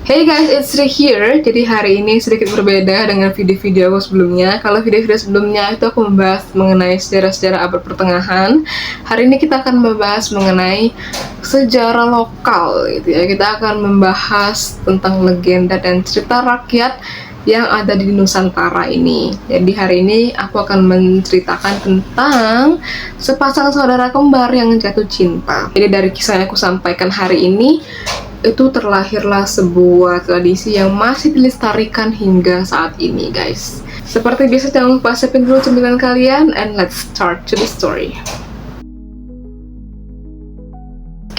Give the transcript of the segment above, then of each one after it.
Hey guys, it's Ri here. Jadi hari ini sedikit berbeda dengan video-video aku sebelumnya. Kalau video-video sebelumnya itu aku membahas mengenai sejarah-sejarah abad pertengahan. Hari ini kita akan membahas mengenai sejarah lokal gitu ya. Kita akan membahas tentang legenda dan cerita rakyat yang ada di Nusantara ini. Jadi hari ini aku akan menceritakan tentang sepasang saudara kembar yang jatuh cinta. Jadi dari kisah yang aku sampaikan hari ini, itu terlahirlah sebuah tradisi yang masih dilestarikan hingga saat ini, guys. Seperti biasa, jangan lupa siapin dulu cemilan kalian, and let's start to the story.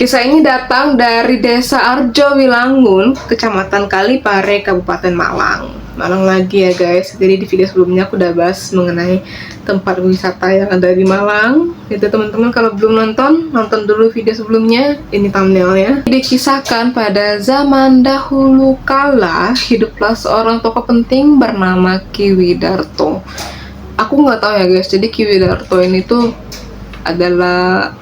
Kisah ini datang dari Desa Arjo Wilangun, Kecamatan Kalipare, Kabupaten Malang. Malang lagi ya guys. Jadi di video sebelumnya aku udah bahas mengenai tempat wisata yang ada di Malang. Itu teman-teman kalau belum nonton dulu video sebelumnya. Ini thumbnailnya. Dikisahkan pada zaman dahulu kala hiduplah seorang tokoh penting bernama Ki Widarto. Aku nggak tahu ya guys. Jadi Ki Widarto ini tuh adalah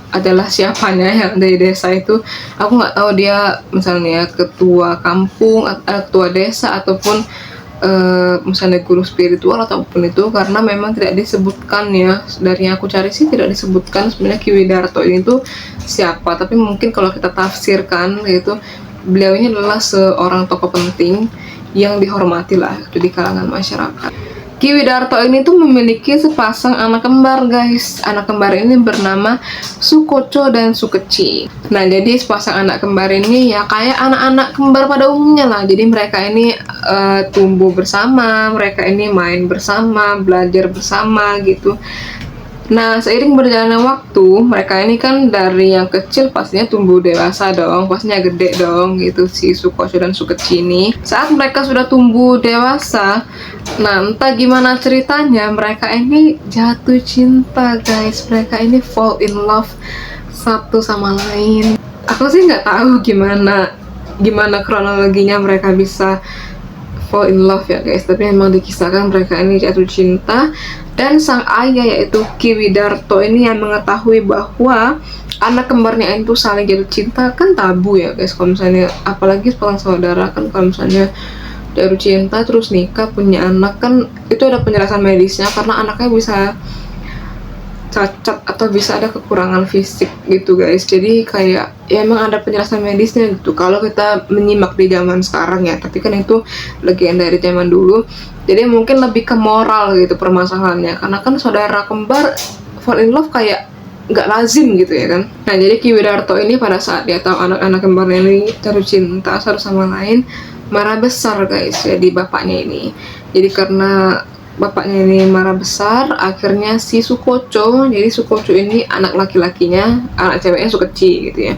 adalah siapanya yang dari desa itu. Aku nggak tahu dia misalnya ketua kampung, ketua desa, ataupun misalnya guru spiritual ataupun itu, karena memang tidak disebutkan ya. Dari yang aku cari sih tidak disebutkan sebenarnya Ki Widarto ini tuh siapa, tapi mungkin kalau kita tafsirkan yaitu beliau ini adalah seorang tokoh penting yang dihormati lah di kalangan masyarakat. Ki Widarto ini tuh memiliki sepasang anak kembar, guys. Anak kembar ini bernama Sukoco dan Sukeci. Nah, jadi sepasang anak kembar ini ya kayak anak-anak kembar pada umumnya lah. Jadi mereka ini tumbuh bersama, mereka ini main bersama, belajar bersama gitu. Nah, seiring berjalannya waktu, mereka ini kan dari yang kecil pastinya tumbuh dewasa dong, pastinya gede dong gitu, si Sukoco dan Sukeci ini. Saat mereka sudah tumbuh dewasa, nah entah gimana ceritanya, mereka ini jatuh cinta, guys. Mereka ini fall in love satu sama lain. Aku sih nggak tahu gimana kronologinya mereka bisa fall in love ya guys, tapi memang dikisahkan mereka ini jatuh cinta, dan sang ayah yaitu Ki Widarto ini yang mengetahui bahwa anak kembarnya itu saling jatuh cinta kan tabu ya guys. Kalau misalnya apalagi sepasang saudara kan, kalau misalnya jatuh cinta terus nikah punya anak kan itu ada penjelasan medisnya, karena anaknya bisa cacat atau bisa ada kekurangan fisik gitu guys. Jadi kayak ya emang ada penjelasan medisnya gitu kalau kita menyimak di zaman sekarang ya, tapi kan itu legenda dari zaman dulu. Jadi mungkin lebih ke moral gitu permasalahannya, karena kan saudara kembar fall in love kayak nggak lazim gitu ya kan. Nah, jadi Ki Widarto ini pada saat dia tahu anak-anak kembarnya ini jatuh cinta satu sama lain, marah besar guys ya di bapaknya ini. Jadi karena bapaknya ini marah besar, akhirnya si Sukoco, jadi Sukoco ini anak laki-lakinya, anak ceweknya Sukeci gitu ya.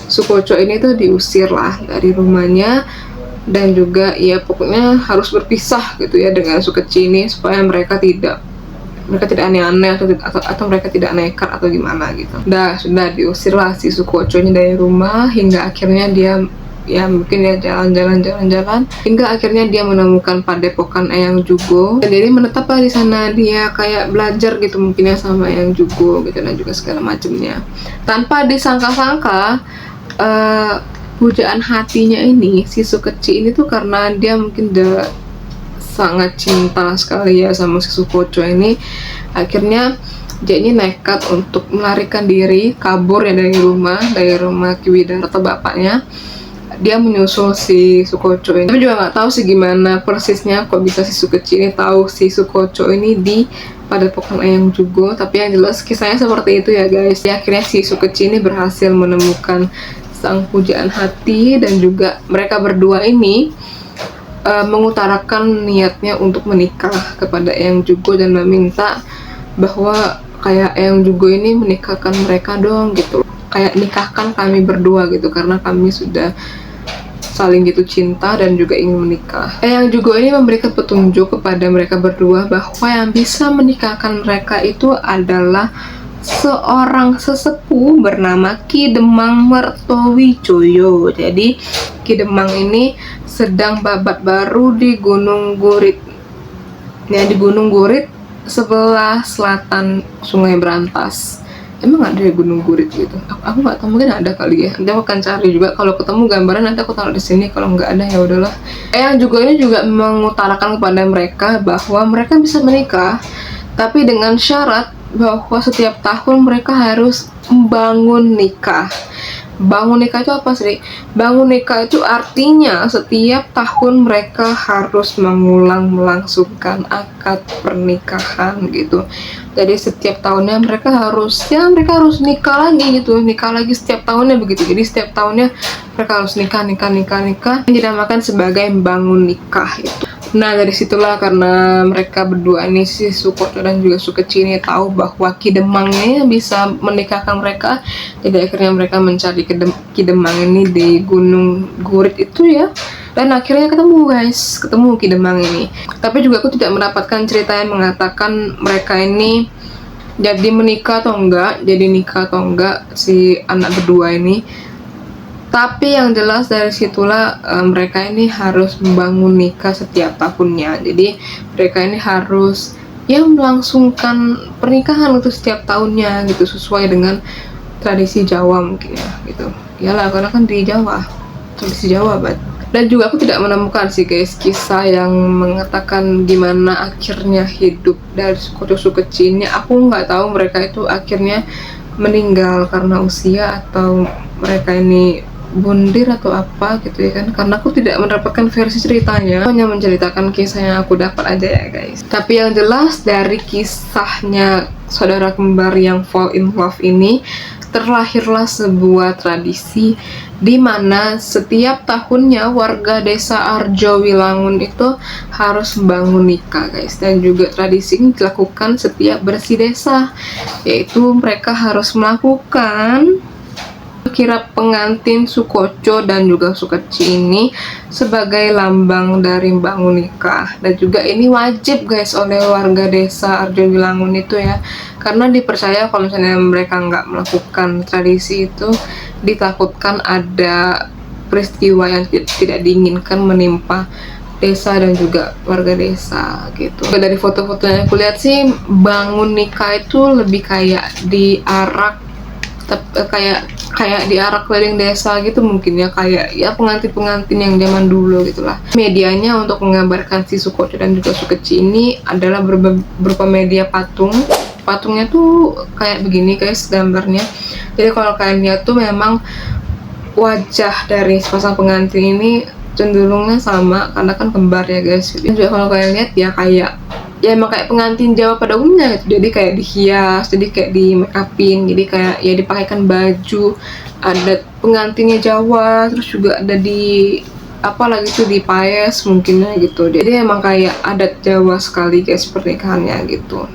Sukoco ini tuh diusir lah dari rumahnya, dan juga ya pokoknya harus berpisah gitu ya dengan Sukeci ini supaya mereka tidak aneh-aneh atau mereka tidak nekat atau gimana gitu. Sudah diusir lah si Sukoco ini dari rumah, hingga akhirnya dia ya mungkin ya jalan-jalan hingga akhirnya dia menemukan padepokan Eyang Jugo, dan jadi menetaplah di sana. Dia kayak belajar gitu mungkin ya sama Eyang Jugo gitu, dan juga segala macamnya. Tanpa disangka-sangka pujaan hatinya ini si Sukeci ini tuh, karena dia mungkin udah sangat cinta sekali ya sama si Sukoco ini, akhirnya dia ini nekat untuk melarikan diri kabur ya dari rumah Ki Widarto bapaknya. Dia menyusul si Sukoco ini. Tapi juga nggak tahu sih gimana persisnya kok bisa si Sukeci ini tahu si Sukoco ini di padepokan Eyang Jugo. Tapi yang jelas kisahnya seperti itu ya guys. Akhirnya si Sukeci ini berhasil menemukan sang pujaan hati, dan juga mereka berdua ini mengutarakan niatnya untuk menikah kepada Eyang Jugo dan meminta bahwa kayak Eyang Jugo ini menikahkan mereka dong gitu. Kayak nikahkan kami berdua gitu, karena kami sudah saling jatuh cinta dan juga ingin menikah. Eyang Jugo ini memberikan petunjuk kepada mereka berdua bahwa yang bisa menikahkan mereka itu adalah seorang sesepuh bernama Ki Demang Mertowijoyo. Jadi Ki Demang ini sedang babat baru di Gunung Gurit. Ya, di Gunung Gurit sebelah selatan Sungai Brantas. emang ada ya Gunung Gurit gitu. Aku nggak tahu, mungkin ada kali ya. Nanti aku akan cari juga, kalau ketemu gambaran nanti aku taruh di sini, kalau nggak ada ya udahlah. Yang juga ini juga mengutarakan kepada mereka bahwa mereka bisa menikah, tapi dengan syarat bahwa setiap tahun mereka harus membangun nikah. Bangun nikah itu apa sih? Bangun nikah itu artinya setiap tahun mereka harus mengulang melangsungkan akad pernikahan gitu. Jadi setiap tahunnya mereka harus nikah lagi gitu, nikah lagi setiap tahunnya begitu. Jadi setiap tahunnya mereka harus nikah. Yang dinamakan sebagai bangun nikah itu. Nah dari situlah, karena mereka berdua ini, si Sukoco dan juga Sukeci ini tahu bahwa Ki Demang ini bisa menikahkan mereka, jadi akhirnya mereka mencari Ki Demang ini di Gunung Gurit itu ya, dan akhirnya ketemu Ki Demang ini. Tapi juga aku tidak mendapatkan cerita yang mengatakan mereka ini jadi nikah atau enggak si anak berdua ini. Tapi yang jelas dari situlah mereka ini harus membangun nikah setiap tahunnya. Jadi mereka ini harus melangsungkan pernikahan itu setiap tahunnya gitu, sesuai dengan tradisi Jawa mungkin ya gitu. Iyalah, karena kan di Jawa, tradisi Jawa banget. Dan juga aku tidak menemukan sih guys kisah yang mengatakan gimana akhirnya hidup dari Sukoco Sukeci ini. Aku nggak tahu mereka itu akhirnya meninggal karena usia atau mereka ini bundir atau apa gitu ya kan, karena aku tidak mendapatkan versi ceritanya, hanya menceritakan kisah yang aku dapat aja ya guys. Tapi yang jelas dari kisahnya saudara kembar yang fall in love ini, terlahirlah sebuah tradisi di mana setiap tahunnya warga desa Arjowilangun itu harus bangun nikah guys. Dan juga tradisi ini dilakukan setiap bersih desa, yaitu mereka harus melakukan kirap pengantin Sukoco dan juga Sukeci ini sebagai lambang dari bangun nikah. Dan juga ini wajib guys oleh warga desa Arjowilangun itu ya, karena dipercaya kalau misalnya mereka nggak melakukan tradisi itu, ditakutkan ada peristiwa yang tidak diinginkan menimpa desa dan juga warga desa gitu. Dari foto-fotonya aku lihat sih, bangun nikah itu lebih kayak diarak, kayak diarak keliling desa gitu mungkin ya, kayak ya pengantin yang zaman dulu gitulah. Medianya untuk menggambarkan si Sukoco dan juga Sukeci ini adalah berupa media patungnya tuh kayak begini guys gambarnya. Jadi kalau kalian lihat tuh memang wajah dari sepasang pengantin ini cenderungnya sama karena kan kembar ya guys. Dan juga kalau kalian lihat ya kayak emang kayak pengantin Jawa pada umumnya gitu. Jadi kayak dihias, jadi kayak di make upin, jadi kayak ya dipakaikan baju adat pengantinnya Jawa, terus juga ada di apa lagi tuh dipaes mungkinnya gitu. Jadi emang kayak adat Jawa sekali guys pernikahannya gitu.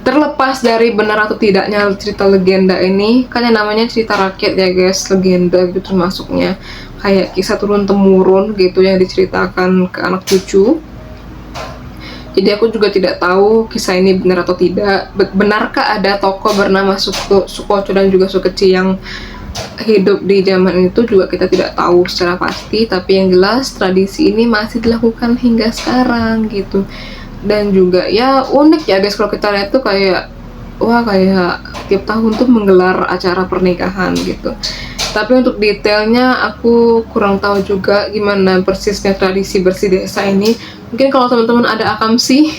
Terlepas dari benar atau tidaknya cerita legenda ini, kan yang namanya cerita rakyat ya guys, legenda gitu termasuknya, kayak kisah turun temurun gitu yang diceritakan ke anak cucu. Jadi aku juga tidak tahu kisah ini benar atau tidak. Benarkah ada tokoh bernama Sukoco dan juga Sukeci yang hidup di zaman itu, juga kita tidak tahu secara pasti. Tapi yang jelas tradisi ini masih dilakukan hingga sekarang gitu. Dan juga ya unik ya guys kalau kita lihat tuh kayak kayak tiap tahun tuh menggelar acara pernikahan gitu. Tapi untuk detailnya aku kurang tahu juga gimana persisnya tradisi bersih desa ini. Mungkin kalau teman-teman ada akamsi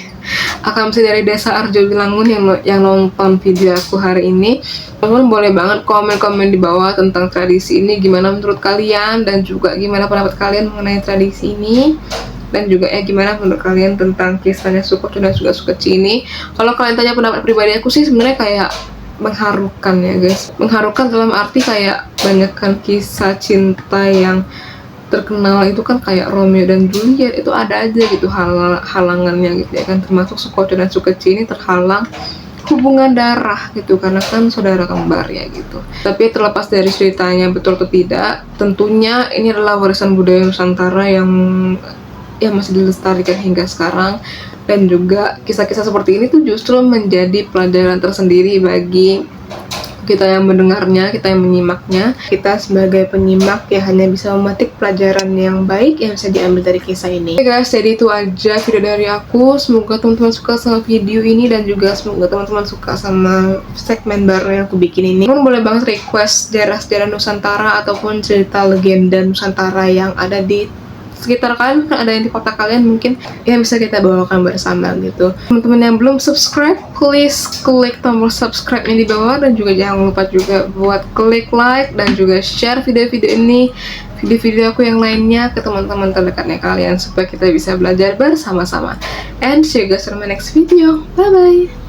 dari desa Arjowilangun yang nonton video aku hari ini, teman-teman boleh banget komen-komen di bawah tentang tradisi ini, gimana menurut kalian, dan juga gimana pendapat kalian mengenai tradisi ini, dan juga gimana menurut kalian tentang kisahnya Sukoco dan juga Sukeci ini. Kalau kalian tanya pendapat pribadi aku sih sebenarnya kayak mengharukan ya guys, mengharukan dalam arti kayak banyakkan kisah cinta yang terkenal itu kan kayak Romeo dan Juliet, itu ada aja gitu halangannya gitu ya kan, termasuk Sukoco dan Sukeci ini terhalang hubungan darah gitu karena kan saudara kembar ya gitu. Tapi terlepas dari ceritanya betul atau tidak, tentunya ini adalah warisan budaya Nusantara yang masih dilestarikan hingga sekarang. Dan juga kisah-kisah seperti ini tuh justru menjadi pelajaran tersendiri bagi kita yang mendengarnya, kita yang menyimaknya. Kita sebagai penyimak ya hanya bisa memetik pelajaran yang baik yang bisa diambil dari kisah ini. Oke guys, jadi itu aja video dari aku. Semoga teman-teman suka sama video ini dan juga semoga teman-teman suka sama segmen baru yang aku bikin ini. Teman boleh banget request sejarah-sejarah Nusantara ataupun cerita legenda Nusantara yang ada di sekitar kalian, mungkin ada yang di kota kalian, mungkin yang bisa kita bawakan bersama gitu. Teman-teman yang belum subscribe, please klik tombol subscribe-nya di bawah, dan juga jangan lupa juga buat klik like dan juga share video-video ini, video-video aku yang lainnya ke teman-teman terdekatnya kalian supaya kita bisa belajar bersama-sama. And see you guys in my next video. Bye bye.